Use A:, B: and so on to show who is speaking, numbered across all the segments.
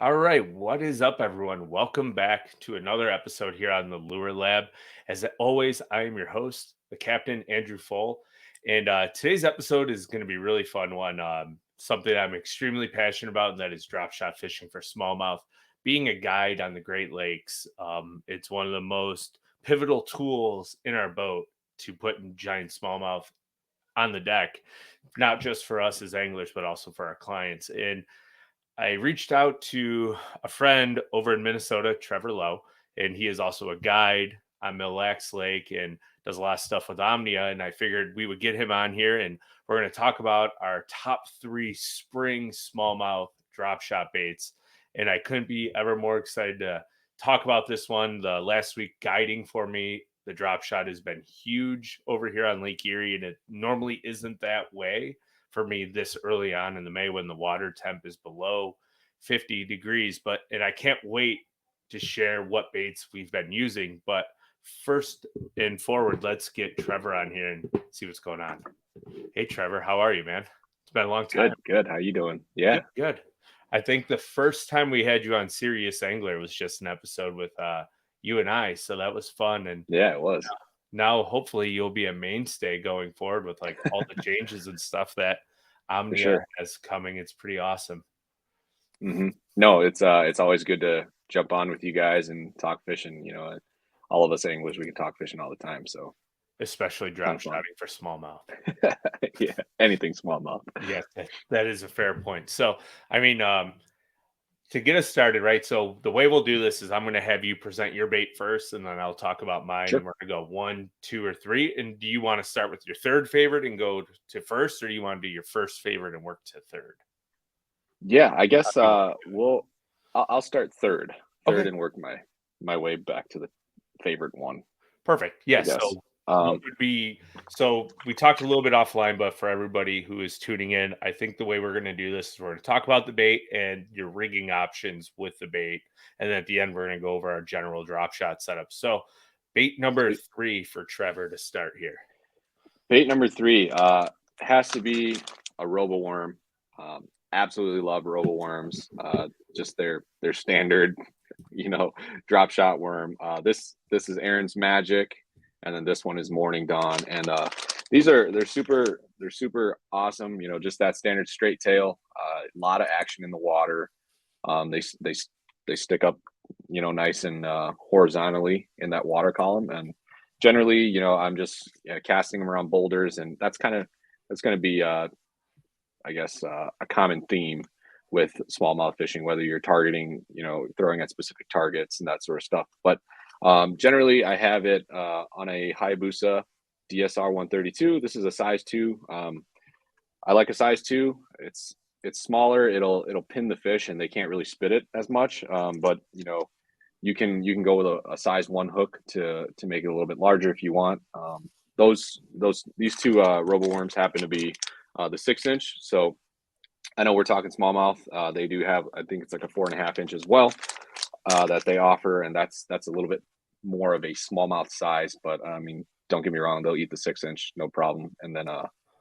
A: All right, what is up, everyone? Welcome back to another episode here on the Lure Lab. As always, I am your host, the Captain Andrew Full, and today's episode is going to be a really fun one. Something I'm extremely passionate about, and that is drop shot fishing for smallmouth. Being a guide on the Great Lakes, it's one of the most pivotal tools in our boat to put in giant smallmouth on the deck, not just for us as anglers, but also for our clients. And I reached out to a friend over in Minnesota, Trevor Lowe, and he is also a guide on Mille Lake and does a lot of stuff with Omnia. And I figured we would get him on here and we're going to talk about our top three spring smallmouth drop shot baits. And I couldn't be ever more excited to talk about this one. The last week guiding for me, the drop shot has been huge over here on Lake Erie, and it normally isn't that way for me this early on in the May when the water temp is below 50 degrees. And I can't wait to share what baits we've been using. But first and forward, let's get Trevor on here and see what's going on. Hey, Trevor, how are you, man? It's been a long time.
B: Good, good. How you doing?
A: Good,
B: Yeah,
A: good. I think the first time we had you on Serious Angler was just an episode with you and I. So that was fun. And
B: yeah, it was
A: now hopefully you'll be a mainstay going forward with like all the changes and stuff that
B: for
A: Omnia
B: sure.
A: has coming. It's pretty awesome,
B: No, it's always good to jump on with you guys and talk fishing. All of us anglers we can talk fishing all the time, so
A: especially
B: ton
A: drop
B: of fun.
A: shotting for smallmouth.
B: Yeah, anything smallmouth.
A: Yes, that is a fair point. So, I mean, to get us started, right? So the way we'll do this is I'm going to have you present your bait first, and then I'll talk about mine, and
B: Sure.
A: we're going to go one, two, or three. And do you want to start with your third favorite and go to first, or do you want to do your first favorite and work to third?
B: Yeah, I
A: How
B: guess
A: do you want
B: I'll start third,
A: to? Okay,
B: and work my way back to the favorite one.
A: perfect.
B: I
A: Yes.
B: guess.
A: So what would be so we talked a little bit offline, but for everybody who is tuning in, I think the way we're going to do this is we're going to talk about the bait and your rigging options with the bait. And then at the end, we're going to go over our general drop shot setup. So bait number
B: Sweet.
A: three for Trevor to start here.
B: Bait number three has to be a robo worm. Absolutely love robo worms. Just their standard drop shot worm. This is Aaron's Magic, and then this one is Morning Dawn, and they're super awesome. Just that standard straight tail. A lot of action in the water. They stick up, nice and horizontally in that water column, and generally, I'm just casting them around boulders, and that's going to be I guess, a common theme with smallmouth fishing, whether you're targeting, throwing at specific targets and that sort of stuff. But generally, I have it on a Hayabusa DSR 132. This is a size two. I like a size two. It's smaller. It'll pin the fish, and they can't really spit it as much. But you can go with a size one hook to make it a little bit larger if you want. These two robo worms happen to be the 6 inch. So I know we're talking smallmouth. They do have, I think it's like a 4.5 inch as well that they offer, and that's a little bit more of a smallmouth size. But I mean, don't get me wrong, they'll eat the 6 inch, no problem. And then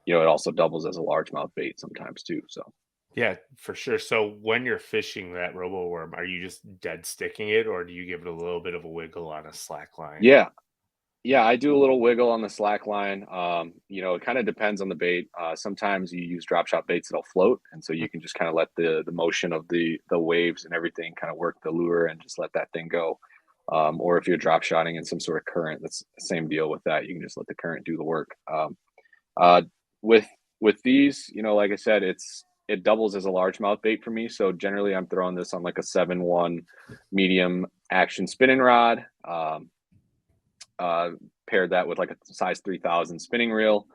B: it also doubles as a largemouth bait sometimes too. So
A: Yeah, for sure. So when you're fishing that robo worm, are you just dead sticking it or do you give it a little bit of a wiggle on a slack line?
B: yeah, yeah, I do a little wiggle on the slack line. It kind of depends on the bait. Sometimes you use drop shot baits that'll float, and so you can just kind of let the motion of the waves and everything kind of work the lure and just let that thing go. Or if you're drop shotting in some sort of current, that's the same deal with that. You can just let the current do the work. Uh, with with these, like I said, it doubles as a largemouth bait for me. So generally, I'm throwing this on like a 7-1 medium action spinning rod. Uh, Paired that with like a size 3000 spinning reel,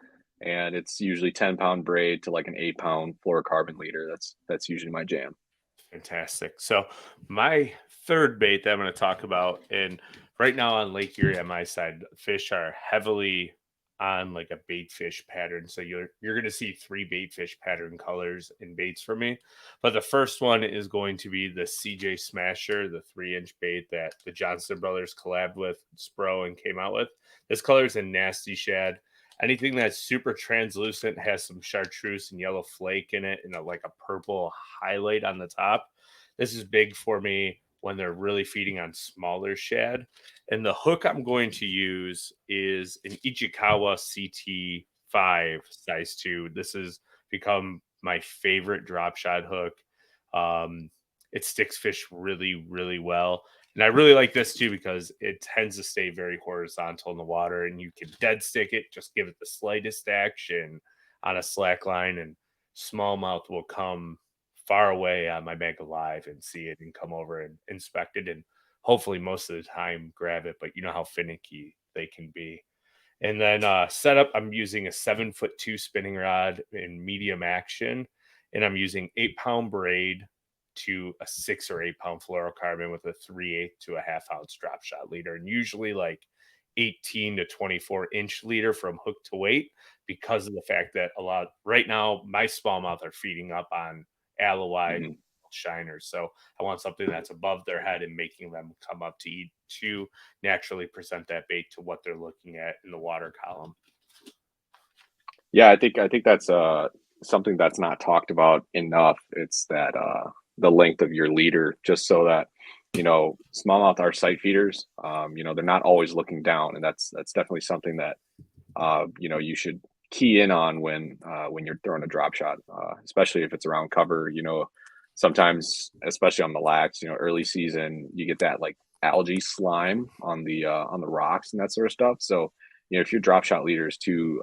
B: and it's usually 10-pound braid to like an 8-pound fluorocarbon leader. That's usually my jam.
A: Fantastic. So my third bait that I'm going to talk about, and right now on Lake Erie on my side, fish are heavily on like a bait fish pattern. So you're going to see three bait fish pattern colors in baits for me. But the first one is going to be the CJ Smasher, the 3-inch bait that the Johnston brothers collabed with Spro and came out with. This color is a nasty shad. Anything that's super translucent has some chartreuse and yellow flake in it and like a purple highlight on the top. This is big for me when they're really feeding on smaller shad. And the hook I'm going to use is an Ichikawa CT5 size 2. This has become my favorite drop shot hook. Um, it sticks fish really, really well. And I really like this too because it tends to stay very horizontal in the water and you can dead stick it, just give it the slightest action on a slack line, and smallmouth will come far away on my bank alive and see it and come over and inspect it and hopefully most of the time grab it. But you know how finicky they can be. And then setup, I'm using a 7'2" spinning rod in medium action, and I'm using 8-pound braid to a 6 or 8 pound fluorocarbon with a 3/8 to a ½ ounce drop shot leader, and usually like 18 to 24-inch leader from hook to weight because of the fact that a lot right now my smallmouth are feeding up on alawite
B: Hmm.
A: shiners. So I want something that's above their head and making them come up to eat to naturally present that bait to what they're looking at in the water column.
B: Yeah, I think that's something that's not talked about enough. It's that the length of your leader, just so that smallmouth are sight feeders. They're not always looking down, and that's definitely something that you should key in on when you're throwing a drop shot, especially if it's around cover. Sometimes, especially on the lax, early season, you get that like algae slime on the rocks and that sort of stuff. So, if your drop shot leader is too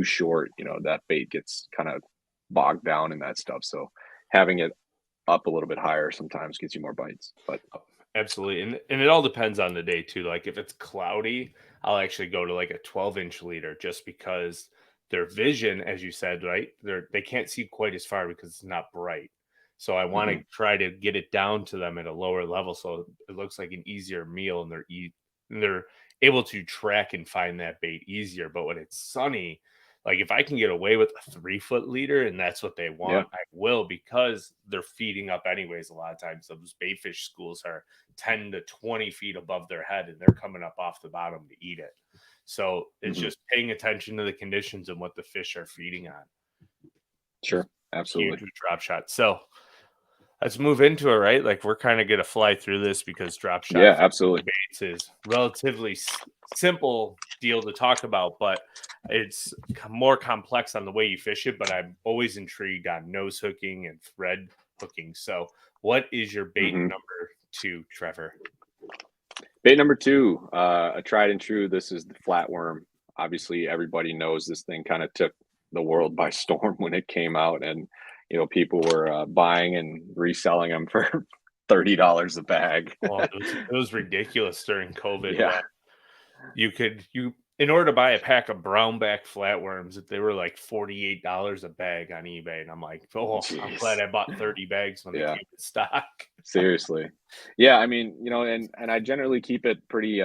B: short, that bait gets kind of bogged down in that stuff. So, having it up a little bit higher sometimes gets you more bites. But
A: Absolutely. And it all depends on the day too. Like if it's cloudy, I'll actually go to like a 12-inch leader just because their vision, as you said, right? They can't see quite as far because it's not bright. So I want to
B: mhm,
A: try to get it down to them at a lower level so it looks like an easier meal and they're able to track and find that bait easier. But when it's sunny, like if I can get away with a 3-foot leader and that's what they
B: yeah,
A: want, I will because they're feeding up anyways. A lot of times those baitfish schools are 10 to 20 feet above their head and they're coming up off the bottom to eat it. So it's
B: mhm,
A: just paying attention to the conditions and what the fish are feeding on.
B: sure,
A: Huge
B: absolutely,
A: with drop shot. So let's move into it, right? Like we're kind of going to fly through this because drop shot
B: yeah, absolutely,
A: baits is relatively simple deal to talk about, but it's more complex on the way you fish it. But I'm always intrigued on nose hooking and thread hooking. So, what is your bait
B: hmm.
A: number two, Trevor?
B: Bait number two, a tried and true. This is the flatworm. Obviously, everybody knows this thing kind of took the world by storm when it came out, and people were buying and reselling them for $30 a bag.
A: Oh, it was ridiculous during COVID
B: Yeah.
A: when you in order to buy a pack of brownback flatworms, they were like $48 a bag on eBay, and I'm like, oh, I'm glad
B: Jeez.
A: I bought 30 bags when they
B: Yeah.
A: came in stock.
B: Seriously. Yeah, I mean, and I generally keep it pretty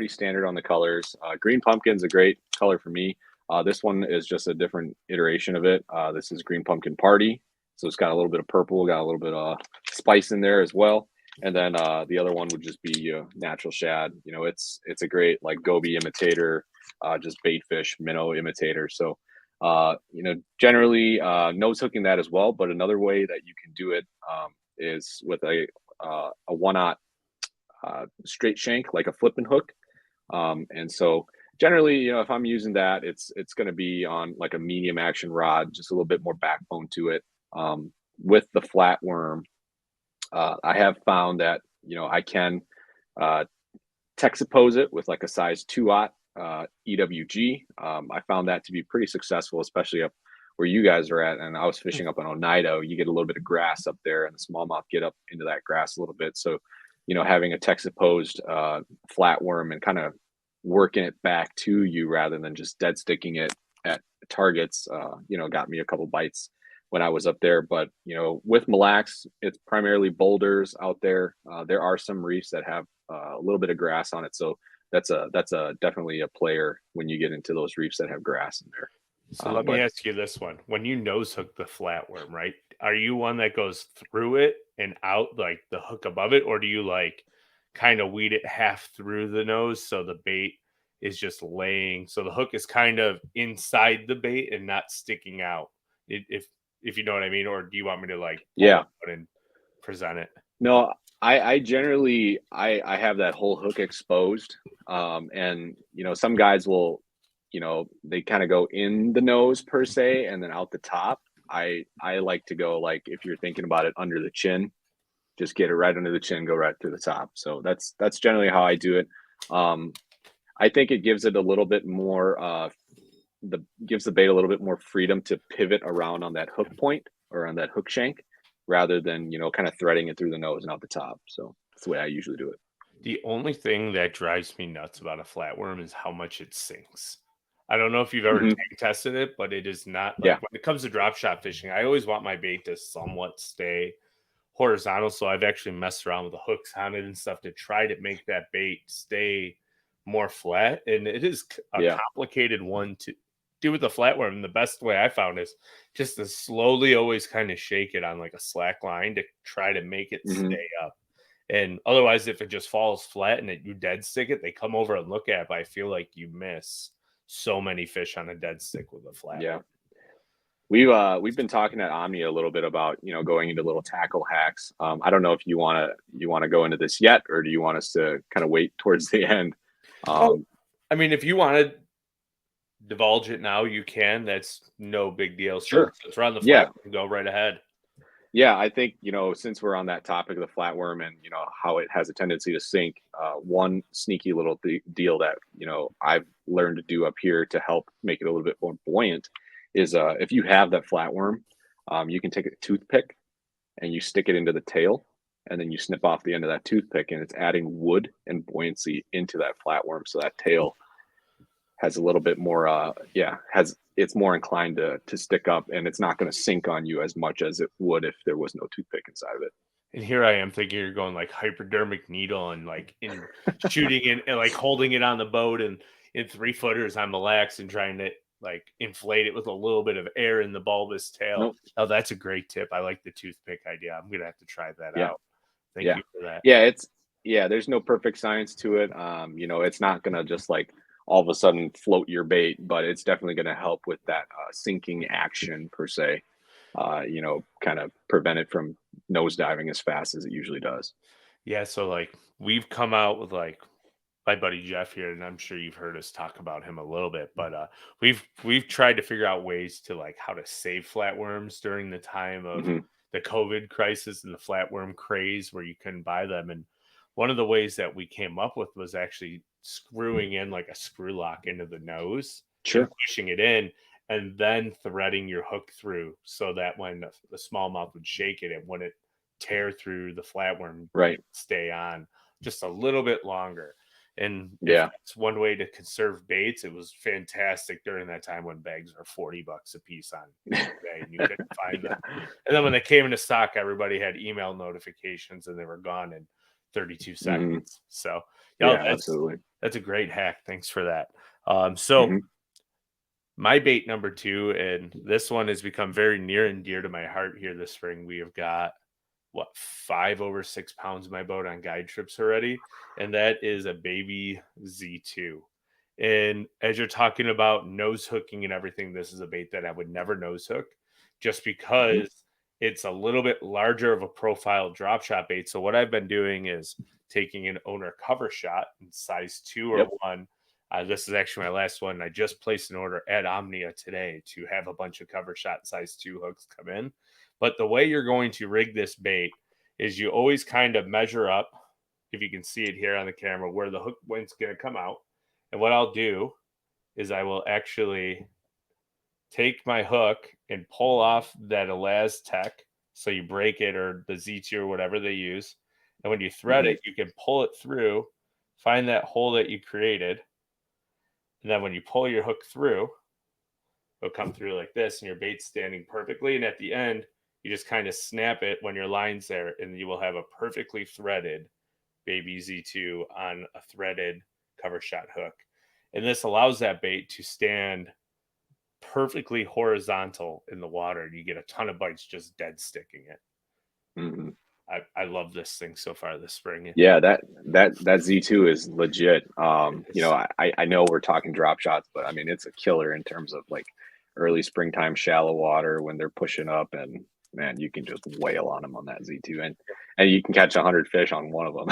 B: standard on the colors. Green pumpkin's a great color for me. This one is just a different iteration of it. This is Green Pumpkin Party. So it's got a little bit of purple, got a little bit of spice in there as well. And then the other one would just be natural shad. It's a great like goby imitator, just bait fish, minnow imitator. So generally nose hooking that as well. But another way that you can do it is with a one-aught straight shank, like a flipping hook. And so generally, if I'm using that, it's going to be on like a medium action rod, just a little bit more backbone to it. With the flatworm, I have found that I can uh, texapose it with like a size 2-aught EWG. I found that to be pretty successful, especially up where you guys are at. And I was fishing up on Oneida. You get a little bit of grass up there, and the smallmouth get up into that grass a little bit. So, having a texaposed flatworm and kind of working it back to you rather than just dead sticking it at targets, got me a couple bites when I was up there. But with Mille Lacs, it's primarily boulders out there. There are some reefs that have a little bit of grass on it, so that's a definitely a player when you get into those reefs that have grass in there.
A: So let me
B: But
A: ask you this one. When you nose hook the flatworm, right? Are you one that goes through it and out like the hook above it, or do you like kind of weed it half through the nose so the bait is just laying so the hook is kind of inside the bait and not sticking out? If you know what I mean, or do you want me to like pull
B: yeah,
A: it out and present it?
B: No, I generally I have that whole hook exposed. And some guys will, they kind of go in the nose per se and then out the top. I like to go, like, if you're thinking about it, under the chin, just get it right under the chin, go right through the top. So that's generally how I do it. Um, I think it gives it a little bit more the gives the bait a little bit more freedom to pivot around on that hook point or on that hook shank, rather than kind of threading it through the nose and out the top. So that's the way I usually do it.
A: The only thing that drives me nuts about a flatworm is how much it sinks. I don't know if you've ever
B: Hmm.
A: tank tested it, but it is not like
B: Yeah.
A: when it comes to drop shot fishing, I always want my bait to somewhat stay horizontal. So I've actually messed around with the hooks on it and stuff to try to make that bait stay more flat. And it is a
B: Yeah.
A: complicated one to do with the flatworm. And the best way I found is just to slowly always kind of shake it on like a slack line to try to make it
B: Hmm.
A: stay up. And otherwise, if it just falls flat and you dead stick it, they come over and look at it. But I feel like you miss so many fish on a dead stick with a
B: Yeah.
A: flatworm.
B: We've been talking at Omni a little bit about going into little tackle hacks. I don't know if you wanna go into this yet, or do you want us to kind of wait towards the end?
A: Oh,
B: Um,
A: I mean, if you want to divulge it now, you can. That's no big deal. So
B: sure.
A: since we're on the
B: Yeah.
A: flatworm, go right ahead.
B: Yeah, I think, since we're on that topic of the flatworm and, how it has a tendency to sink, one sneaky little deal that, I've learned to do up here to help make it a little bit more buoyant is, if you have that flatworm, you can take a toothpick and you stick it into the tail, and then you snip off the end of that toothpick, and it's adding wood and buoyancy into that flatworm. So that tail has a little bit more, it's more inclined to stick up, and it's not going to sink on you as much as it would if there was no toothpick inside of it.
A: And here I am thinking you're going like hypodermic needle and like in shooting it and like holding it on the boat and in 3 footers on the lax and trying to like inflate it with a little bit of air in the bulbous tail.
B: Nope.
A: Oh, that's a great tip. I like the toothpick idea. I'm gonna have to try that
B: Yeah.
A: out. Thank
B: Yeah.
A: you for that.
B: Yeah. There's no perfect science to it. It's not going to just like all of a sudden float your bait, but it's definitely going to help with that sinking action per se. Kind of prevent it from nosediving as fast as it usually does.
A: Yeah, so like we've come out with like my buddy Jeff here, and I'm sure you've heard us talk about him a little bit, but we've tried to figure out ways to like how to save flatworms during the time of
B: Hmm.
A: the COVID crisis and the flatworm craze where you couldn't buy them. And one of the ways that we came up with was actually screwing in like a screw lock into the nose and
B: Sure.
A: pushing it in and then threading your hook through so that when the smallmouth would shake it, it wouldn't tear through the flatworm,
B: Right.
A: stay on just a little bit longer. And if
B: Yeah.
A: that's one way to conserve baits, it was fantastic during that time when bags were $40 a piece on eBay and you couldn't find them. And then when they came into stock, everybody had email notifications and they were gone in 32
B: Hmm.
A: seconds. So, yeah,
B: Yeah, absolutely.
A: that's a great hack. Thanks for that. So
B: Hmm.
A: my bait number two, and this one has become very near and dear to my heart here this spring. We have got what 5 over 6 pounds in my boat on guide trips already, and that is a baby Z2. And as you're talking about nose hooking and everything, this is a bait that I would never nose hook just
B: Hmm.
A: because it's a little bit larger of a profile drop shot bait. So what I've been doing is taking an owner cover shot in size 2 or
B: Yep.
A: 1. This is actually my last one. I just placed an order at Omnia today to have a bunch of cover shot size 2 hooks come in. But the way you're going to rig this bait is you always kind of measure up, if you can see it here on the camera, where the hook point's going to come out. And what I'll do is I will actually take my hook and pull off that Elaz Tech. So you break it or the Z2 or whatever they use. And when you thread
B: Hmm.
A: it, you can pull it through, find that hole that you created. And then when you pull your hook through, it'll come through like this and your bait's standing perfectly. And at the end, you just kind of snap it when your line's there and you will have a perfectly threaded baby Z2 on a threaded cover shot hook. And this allows that bait to stand perfectly horizontal in the water and you get a ton of bites just dead sticking it.
B: Hmm.
A: I love this thing so far this spring.
B: Yeah, that Z2 is legit.
A: It's
B: I know we're talking drop shots, but I mean it's a killer in terms of like early springtime shallow water when they're pushing up, and man, you can just whale on them on that Z2, and you can catch 100 fish on one of them.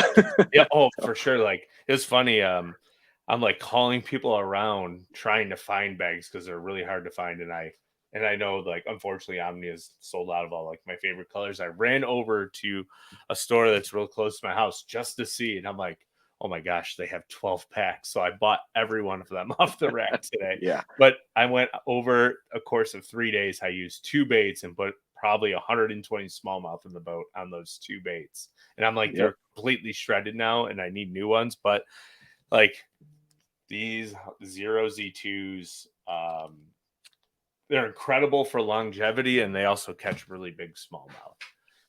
A: Yeah, oh,
B: So
A: for sure. Like it was funny. I'm like calling people around trying to find bags because they're really hard to find, and I know like unfortunately Omni is sold out of all like my favorite colors. I ran over to a store that's real close to my house just to see, and I'm like, oh my gosh, they have 12 packs. So I bought every one of them off the rack today.
B: yeah,
A: But I went over a course of 3 days. I used two baits and put probably 120 smallmouth in the boat on those two baits. And I'm like,
B: yep,
A: they're completely shredded now and I need new ones. But like these zero Z2s, they're incredible for longevity and they also catch really big smallmouth.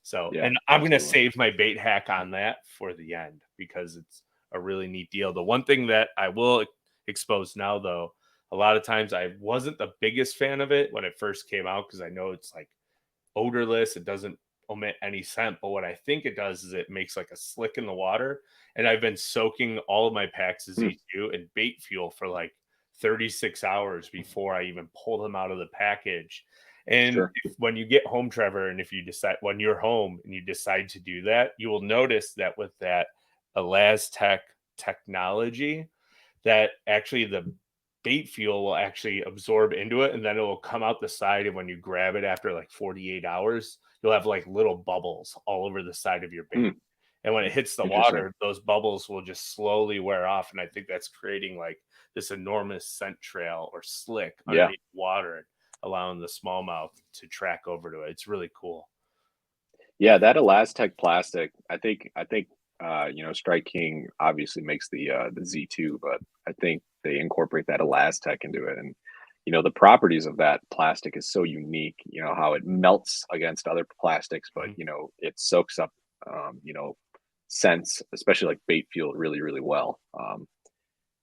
A: So,
B: yeah,
A: and I'm going to
B: absolutely.
A: save my bait hack on that for the end because it's a really neat deal. The one thing that I will expose now, though, a lot of times I wasn't the biggest fan of it when it first came out because I know it's like odorless. It doesn't omit any scent, but what I think it does is it makes like a slick in the water. And I've been soaking all of my packs of
B: Hmm,
A: Z2 in bait fuel for like 36 hours before I even pull them out of the package. And
B: sure.
A: when you get home, Trevor, and if you decide when you're home and you decide to do that, you will notice that with that Elastec technology, that actually the bait fuel will actually absorb into it and then it will come out the side. And when you grab it after like 48 hours, you'll have like little bubbles all over the side of your
B: Hmm,
A: bait. And when it hits the
B: interesting.
A: water, those bubbles will just slowly wear off. And I think that's creating like this enormous scent trail or slick
B: Yeah,
A: underneath water, allowing the smallmouth to track over to it. It's really cool.
B: yeah, that Elastec plastic. I think Strike King obviously makes the Z2, but I think they incorporate that Elastec into it, and the properties of that plastic is so unique. How it melts against other plastics, but
A: Mhm.
B: it soaks up scents, especially like bait fuel, really really well.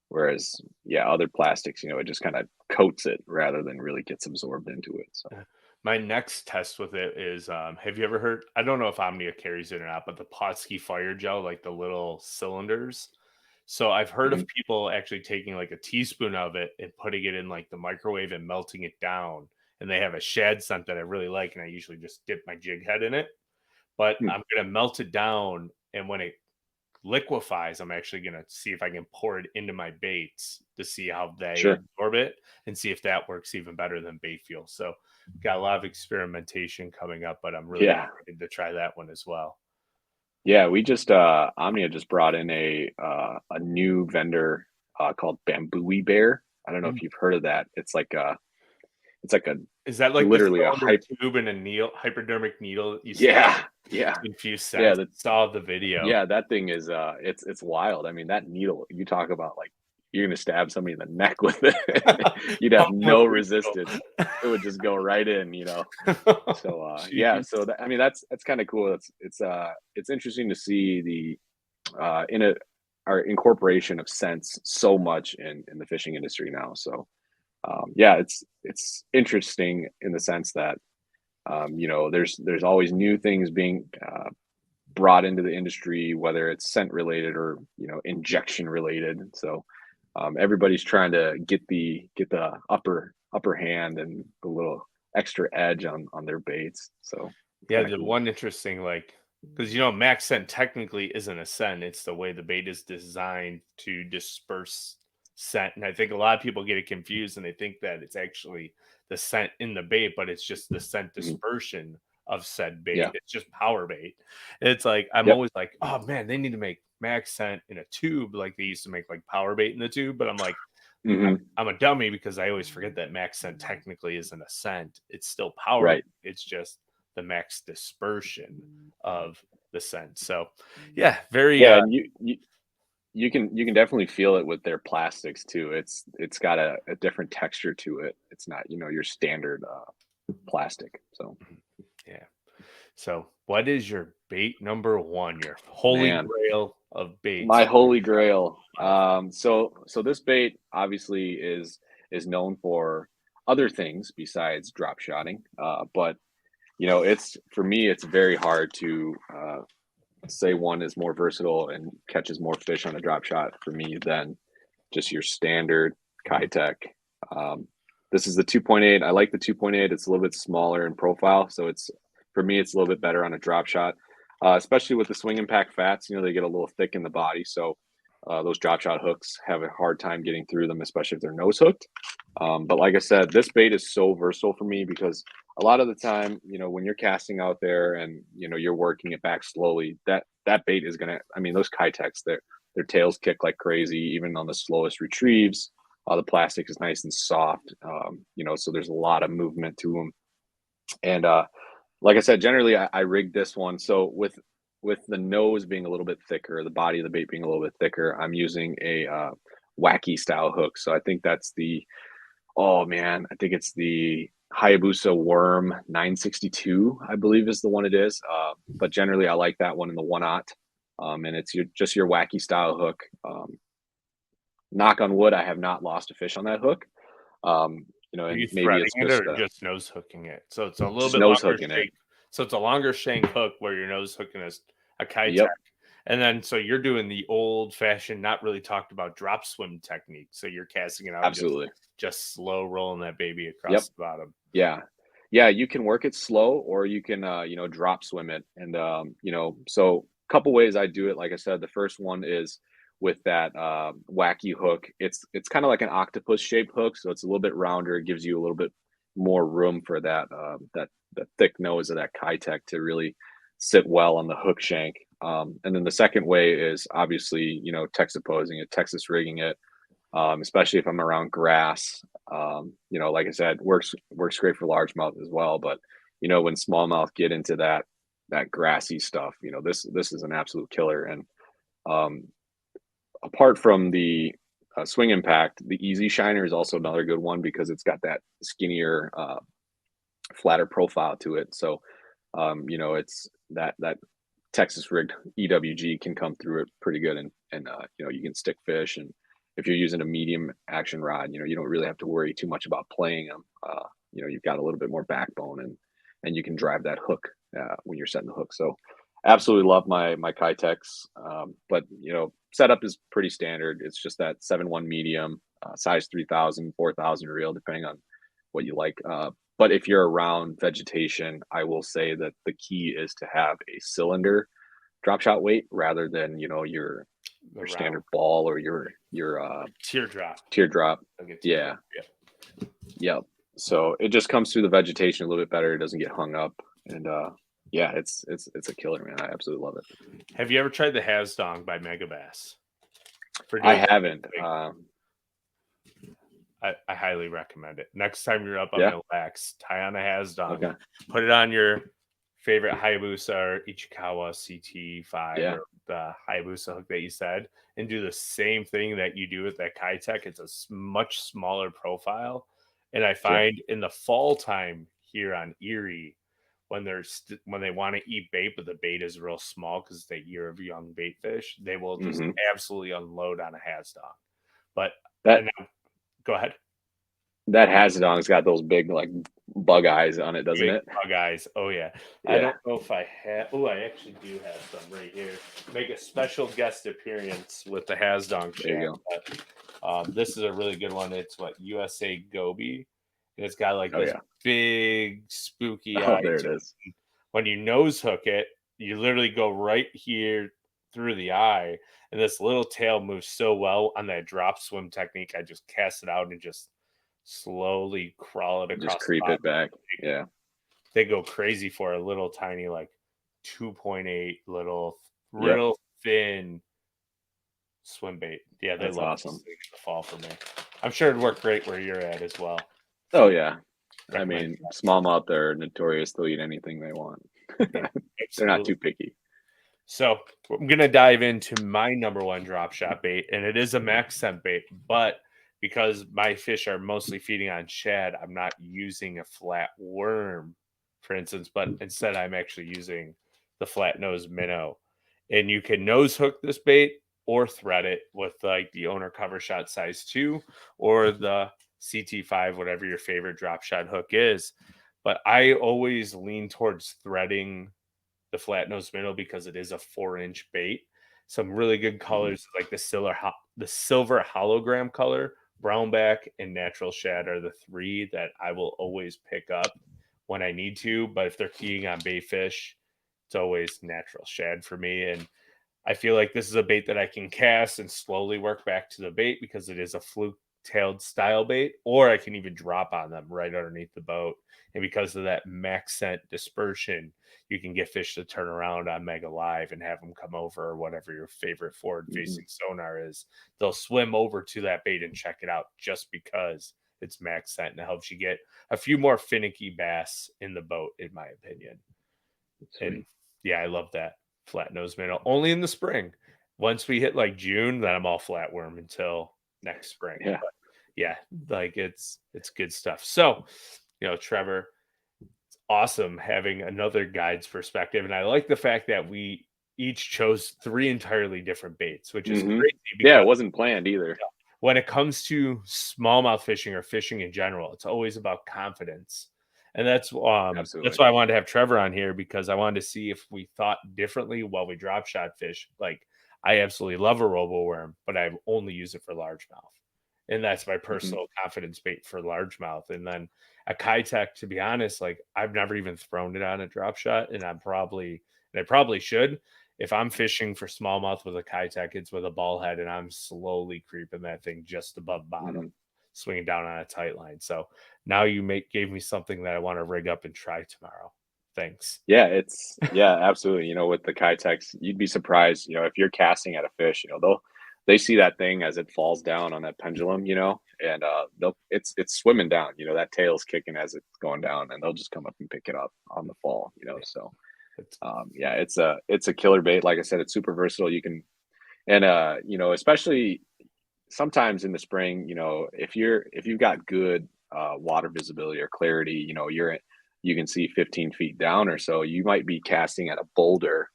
B: Whereas yeah, other plastics, it just kind of coats it rather than really gets absorbed into it. So
A: My next test with it is have you ever heard? I don't know if Omnia carries it or not, but the Potsky fire gel, like the little cylinders. So I've heard
B: mhm,
A: of people actually taking like a teaspoon of it and putting it in like the microwave and melting it down. And they have a shad scent that I really like. And I usually just dip my jig head in it. But
B: hmm,
A: I'm gonna melt it down. And when it liquefies, I'm actually gonna see if I can pour it into my baits to see how they
B: sure.
A: absorb it and see if that works even better than bait fuel. So got a lot of experimentation coming up, but I'm really
B: Yeah.
A: excited to try that one as well.
B: Yeah, we just Omnia just brought in a new vendor called Bambooey Bear. I don't know if
A: Mm.
B: you've heard of that. It's like a
A: Is that like the
B: literally a
A: cylinder
B: hype.
A: tube and a needle hypodermic needle that you stick
B: Yeah, yeah,
A: to infuse
B: yeah.
A: scents? Saw the video.
B: Yeah, that thing is it's wild. I mean, that needle, you talk about like you're gonna stab somebody in the neck with it. You'd have
A: Pump more
B: no
A: bait
B: resistance.
A: fuel.
B: It would just go right in. So yeah,
A: Jeez.
B: so I mean that's kind of cool. It's interesting to see the in a our incorporation of scents so much in the fishing industry now. So yeah, it's interesting in the sense that there's always new things being brought into the industry, whether it's scent related or injection related. So everybody's trying to get the upper hand and a little extra edge on their baits. So it's
A: Yeah,
B: kind of
A: the
B: cool.
A: one interesting, like, because max scent technically isn't a scent; it's the way the bait is designed to disperse scent. And I think a lot of people get it confused, and they think that it's actually the scent in the bait, but it's just the scent
B: Mhm.
A: dispersion of said bait.
B: Yeah.
A: It's just power bait. It's like I'm
B: Yep.
A: always like, oh man, they need to make max scent in a tube like they used to make like power bait in the tube. But I'm like, I'm,
B: Hmm.
A: I'm a dummy because I always forget that max scent technically isn't a scent. It's still power.
B: Right.
A: It's just the max dispersion of the scent. So, yeah, very.
B: Yeah, and you can definitely feel it with their plastics too. It's got a different texture to it. It's not your standard plastic. So
A: Yeah. So, what is your bait number one? Your holy
B: man,
A: grail of
B: my
A: baits?
B: holy grail.
A: Wow.
B: So this bait obviously is known for other things besides drop shotting. But it's for me, it's very hard to say one is more versatile and catches more fish on a drop shot for me than just your standard Kitech. Um, this is the 2.8. I like the 2.8. It's a little bit smaller in profile, so it's for me, it's a little bit better on a drop shot, especially with the swing impact fats. They get a little thick in the body, so those drop shot hooks have a hard time getting through them, especially if they're nose hooked. But like I said, this bait is so versatile for me because a lot of the time, when you're casting out there and you're working it back slowly, that bait is gonna. I mean, those Kitex, their tails kick like crazy, even on the slowest retrieves. The plastic is nice and soft, so there's a lot of movement to them. And like I said, generally I rigged this one. So with the nose being a little bit thicker, the body of the bait being a little bit thicker, I'm using a wacky style hook. So I think that's I think it's the Hayabusa Worm 962, I believe is the one it is. But generally I like that one in the 1/0. And it's just your wacky style hook. Knock on wood, I have not lost a fish on that hook.
A: Are
B: And
A: you
B: maybe
A: threading
B: it's
A: it
B: just
A: or just nose hooking it? So it's a little
B: just
A: bit
B: nose
A: longer
B: hooking it.
A: shank. So it's a longer shank hook where you're nose hooking a Kitech.
B: Yep,
A: And then so you're doing the old fashioned, not really talked about drop swim technique. So you're casting it out and
B: absolutely.
A: just slow rolling that baby
B: Yep.
A: across the bottom.
B: Yeah. Yeah, you can work it slow or you can drop swim it. And so a couple ways I do it. Like I said, the first one is with that wacky hook. It's kind of like an octopus shaped hook, so it's a little bit rounder. It gives you a little bit more room for that thick nose of that Kitech to really sit well on the hook shank. And then the second way is obviously, Texaposing it, Texas rigging it, especially if I'm around grass. Like I said, works great for largemouth as well. But when smallmouth get into that grassy stuff, this is an absolute killer. And um, apart from the swing impact, the easy shiner is also another good one because it's got that skinnier, flatter profile to it. So it's that Texas rigged EWG can come through it pretty good, and you can stick fish. And if you're using a medium action rod, you don't really have to worry too much about playing them. You've got a little bit more backbone, and you can drive that hook when you're setting the hook. So absolutely love my Kitex. But setup is pretty standard. It's just that 7-1 medium, size 3,000, 4,000 reel, depending on what you like. But if you're around vegetation, I will say that the key is to have a cylinder drop shot weight rather than your standard ball or your
A: teardrop.
B: Yeah. Yep. So it just comes through the vegetation a little bit better. It doesn't get hung up, and yeah, it's a killer, man. I absolutely love it.
A: Have you ever tried the Hasdong by Megabass?
B: I haven't.
A: I highly recommend it. Next time you're up on
B: Yeah.
A: the lax, tie on a Hasdong,
B: Okay.
A: put it on your favorite Hayabusa or Ichikawa CT5
B: Yeah.
A: or the Hayabusa hook that you said, and do the same thing that you do with that Kitech. It's a much smaller profile. And I find in the fall time here on Erie, when when they want to eat bait, but the bait is real small because it's a year of young bait fish, they will just absolutely unload on a Hasdong. But go ahead.
B: That Hasdong's got those big like bug eyes on it, doesn't it?
A: Bug eyes. Oh yeah. I don't know if I have. Oh, I actually do have some right here. Make a special guest appearance with the Hasdong
B: There you
A: shad. But, this is a really good one. It's USA Goby, and it's got like this big spooky eye.
B: There it is.
A: When you nose hook it, you literally go right here through the eye, and this little tail moves so well on that drop swim technique. I just cast it out and just slowly crawl it across.
B: Just creep it back. Yeah.
A: They go crazy for a little tiny, like 2.8 little real thin swim bait. Yeah, they love
B: awesome.
A: this thing in the fall for me. I'm sure it'd work great where you're at as well.
B: Oh yeah. I mean, smallmouth are notorious. They'll eat anything they want. They're not too picky.
A: So I'm gonna dive into my number one drop shot bait, and it is a max scent bait, but because my fish are mostly feeding on shad, I'm not using a flat worm, for instance, but instead I'm actually using the flat nose minnow. And you can nose hook this bait or thread it with like the owner cover shot size 2 or the CT5, whatever your favorite drop shot hook is. But I always lean towards threading the flat nose minnow because it is a 4-inch bait. Some really good colors like the silver hologram color, brownback, and natural shad are the 3 that I will always pick up when I need to. But if they're keying on bait fish, it's always natural shad for me. And I feel like this is a bait that I can cast and slowly work back to the bait because it is a fluke tailed style bait, or I can even drop on them right underneath the boat. And because of that max scent dispersion, you can get fish to turn around on Mega Live and have them come over, or whatever your favorite forward
B: Hmm.
A: facing sonar is. They'll swim over to that bait and check it out just because it's max scent, and it helps you get a few more finicky bass in the boat, in my opinion. And
B: Sweet.
A: yeah, I love that flat nose minnow. Only in the spring. Once we hit like June, then I'm all flatworm until next spring.
B: Yeah.
A: But yeah, like it's good stuff. So, Trevor, awesome having another guide's perspective. And I like the fact that we each chose three entirely different baits, which is
B: Hmm.
A: crazy
B: Yeah,
A: because
B: it wasn't planned either.
A: when it comes to smallmouth fishing or fishing in general, it's always about confidence. And that's
B: Absolutely.
A: why I wanted to have Trevor on here, because I wanted to see if we thought differently while we drop shot fish. Like, I absolutely love a robo worm, but I only use it for largemouth. And that's my
B: Hmm.
A: personal confidence bait for largemouth. And then a Kitech, to be honest, like I've never even thrown it on a drop shot, and I probably should. If I'm fishing for smallmouth with a Kitech, it's with a ball head, and I'm slowly creeping that thing just above bottom,
B: Hmm.
A: swinging down on a tight line. So now you gave me something that I want to rig up and try tomorrow. Thanks.
B: Yeah, absolutely. With the Kitex, you'd be surprised, if you're casting at a fish, they see that thing as it falls down on that pendulum, and it's swimming down, that tail's kicking as it's going down, and they'll just come up and pick it up on the fall, so
A: It's,
B: yeah, it's a killer bait. Like I said, it's super versatile. You can and especially sometimes in the spring, if you've got good water visibility or clarity, you can see 15 feet down or so. You might be casting at a boulder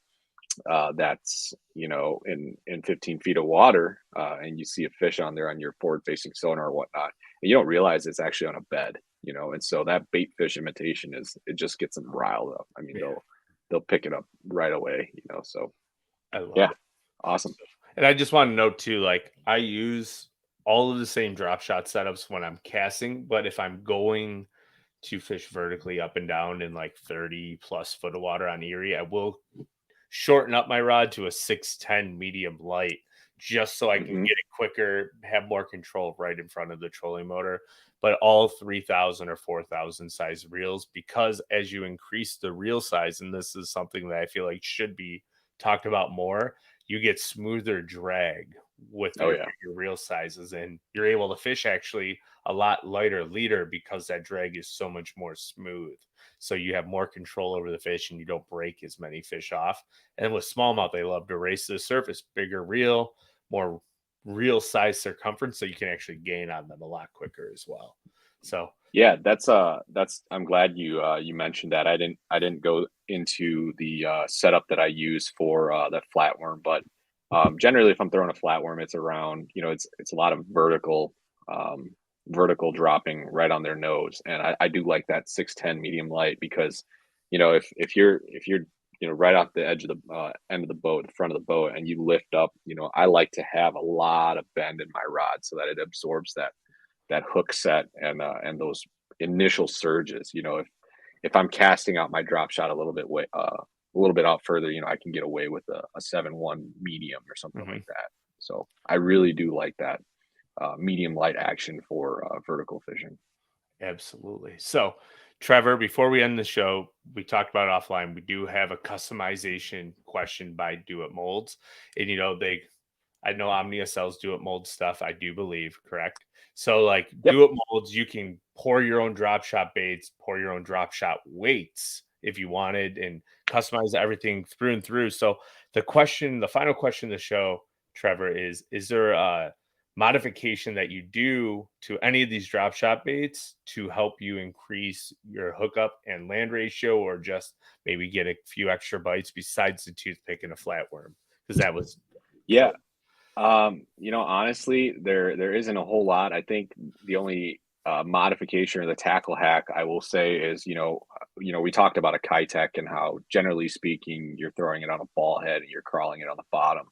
B: that's in 15 feet of water, and you see a fish on there on your forward facing sonar or whatnot, and you don't realize it's actually on a bed. And so that bait fish imitation it just gets them riled up. I mean,
A: yeah,
B: they'll pick it up right away. So
A: I love
B: yeah,
A: it.
B: awesome.
A: And I just want to note too, like I use all of the same drop shot setups when I'm casting, but if I'm going to fish vertically up and down in like 30 plus foot of water on Erie, I will shorten up my rod to a 610 medium light just so I can
B: Hmm.
A: get it quicker, have more control right in front of the trolling motor. But all 3,000 or 4,000 size reels, because as you increase the reel size, and this is something that I feel like should be talked about more, you get smoother drag with
B: Oh
A: your
B: yeah.
A: bigger reel sizes, and you're able to fish actually a lot lighter leader because that drag is so much more smooth. So you have more control over the fish and you don't break as many fish off. And with smallmouth, they love to race to the surface, bigger reel, more real size circumference, so you can actually gain on them a lot quicker as well. So
B: Yeah, that's I'm glad you mentioned that. I didn't go into the setup that I use for that flatworm, but generally if I'm throwing a flatworm, it's around, it's a lot of um vertical dropping right on their nose. And I do like that 610 medium light because, if you're right off the edge of the end of the boat, the front of the boat, and you lift up, I like to have a lot of bend in my rod so that it absorbs that hook set and those initial surges. If I'm casting out my drop shot a little bit out further, I can get away with a 7-1 medium or something like
A: mhm,
B: that. So I really do like that medium light action for vertical fishing.
A: absolutely. So, Trevor, before we end the show, we talked about offline. We do have a customization question by Do It Molds, and I know Omnia sells Do It Mold stuff. I do believe, correct? So, like
B: Yep.
A: Do It Molds, you can pour your own drop shot baits, pour your own drop shot weights if you wanted, and customize everything through and through. So, the final question of the show, Trevor, is there a modification that you do to any of these drop shot baits to help you increase your hookup and land ratio, or just maybe get a few extra bites besides the toothpick and a flatworm? Because that was
B: Yeah.
A: killer.
B: Honestly, there isn't a whole lot. I think the only modification or the tackle hack I will say is, we talked about a Kitech and how generally speaking, you're throwing it on a ball head and you're crawling it on the bottom.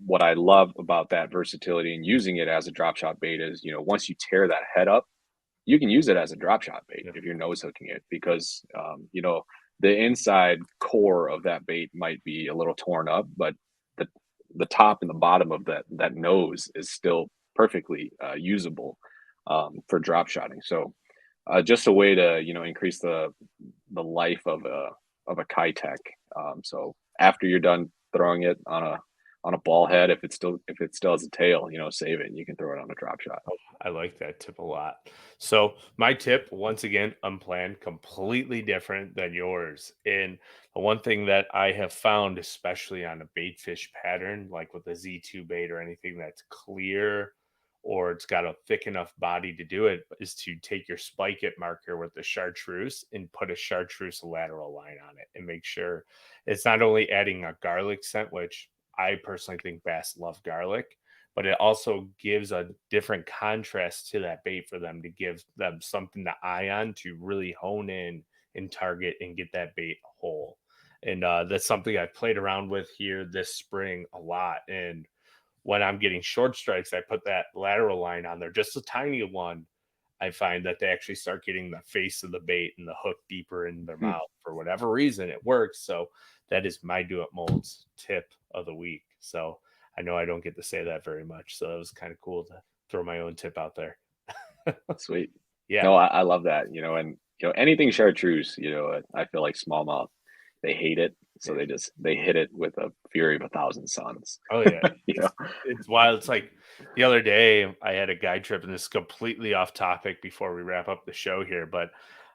B: What I love about that versatility and using it as a drop shot bait is, once you tear that head up, you can use it as a drop shot bait
A: Yep.
B: if you're nose hooking it, because the inside core of that bait might be a little torn up, but the the top and the bottom of that nose is still perfectly usable for drop shotting. So just a way to increase the life of a Kitech. So after you're done throwing it on a ball head, if it still has a tail, save it and you can throw it on a drop shot.
A: I like that tip a lot. So my tip, once again, unplanned, completely different than yours. And the one thing that I have found, especially on a bait fish pattern, like with a Z2 bait or anything that's clear or it's got a thick enough body to do it, is to take your spike it marker with the chartreuse and put a chartreuse lateral line on it and make sure it's not only adding a garlic scent, which I personally think bass love garlic, but it also gives a different contrast to that bait for them to give them something to eye on to really hone in and target and get that bait whole. And that's something I've played around with here this spring a lot. And when I'm getting short strikes, I put that lateral line on there, just a tiny one. I find that they actually start getting the face of the bait and the hook deeper in their
B: Hmm,
A: mouth for whatever reason. It works. So that is my do it molds tip of the week. So I know I don't get to say that very much. So it was kind of cool to throw my own tip out there.
B: sweet.
A: Yeah.
B: No, I love that. And anything chartreuse. I feel like smallmouth, they hate it, so
A: Yeah.
B: they hit it with a fury of 1,000 suns.
A: Oh yeah.
B: you know,
A: It's wild. It's like the other day I had a guide trip, and this is completely off topic before we wrap up the show here, but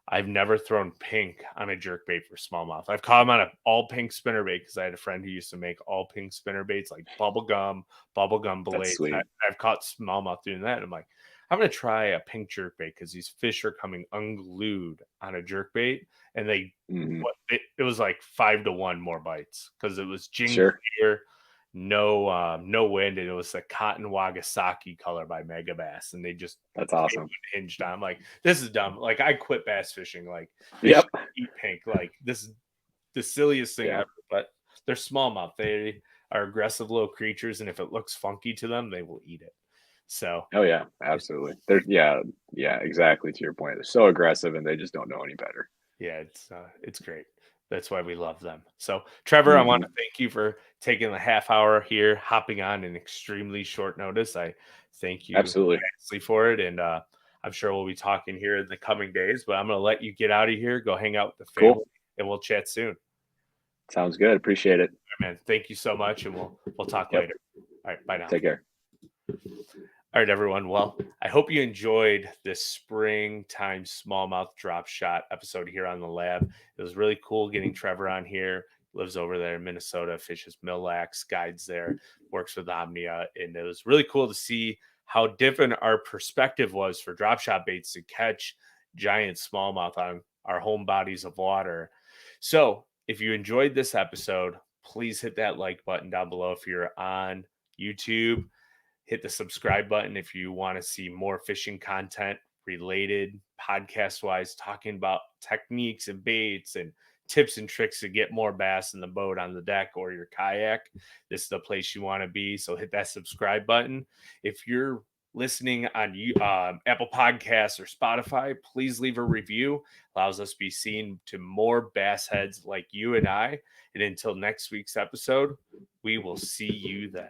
A: I've never thrown pink on a jerk bait for smallmouth. I've caught him on a all pink spinner bait because I had a friend who used to make all pink spinner baits like bubble gum
B: that's
A: blades.
B: sweet.
A: I've caught smallmouth doing that. And I'm like, I'm gonna try a pink jerk bait because these fish are coming unglued on a jerk bait, and
B: Hmm.
A: it was like 5 to 1 more bites because it was jing
B: Sure,
A: clear, no wind, and it was a cotton Wagasaki color by Megabass, and they just
B: that's awesome.
A: hinged on. I'm like, this is dumb. Like, I quit bass fishing. Like, they should
B: Yep.
A: eat pink. Like, this is the silliest thing
B: Yeah.
A: ever. But they're smallmouth. They are aggressive little creatures, and if it looks funky to them, they will eat it. So
B: Oh yeah,
A: it's
B: absolutely. Yeah, exactly to your point. They're so aggressive and they just don't know any better.
A: yeah, it's great. That's why we love them. So, Trevor, I want
B: Hmm.
A: to thank you for taking the half hour here, hopping on in extremely short notice. I thank you
B: Absolutely.
A: immensely for it, and I'm sure we'll be talking here in the coming days. But I'm going to let you get out of here, go hang out with the family,
B: Cool.
A: and we'll chat soon.
B: Sounds good. Appreciate it.
A: All right, man, thank you so much, and we'll talk
B: Yep.
A: later. All right, bye now.
B: Take care.
A: All right, everyone. Well, I hope you enjoyed this springtime smallmouth drop shot episode here on the lab. It was really cool getting Trevor on here. Lives over there in Minnesota, fishes Mille, guides there, works with Omnia. And it was really cool to see how different our perspective was for drop shot baits to catch giant smallmouth on our home bodies of water. So if you enjoyed this episode, please hit that like button down below if you're on YouTube. Hit the subscribe button if you want to see more fishing content related podcast wise, talking about techniques and baits and tips and tricks to get more bass in the boat, on the deck, or your kayak. This is the place you want to be. So hit that subscribe button. If you're listening on Apple Podcasts or Spotify, please leave a review. Allows us to be seen to more bass heads like you and I. And until next week's episode, we will see you then.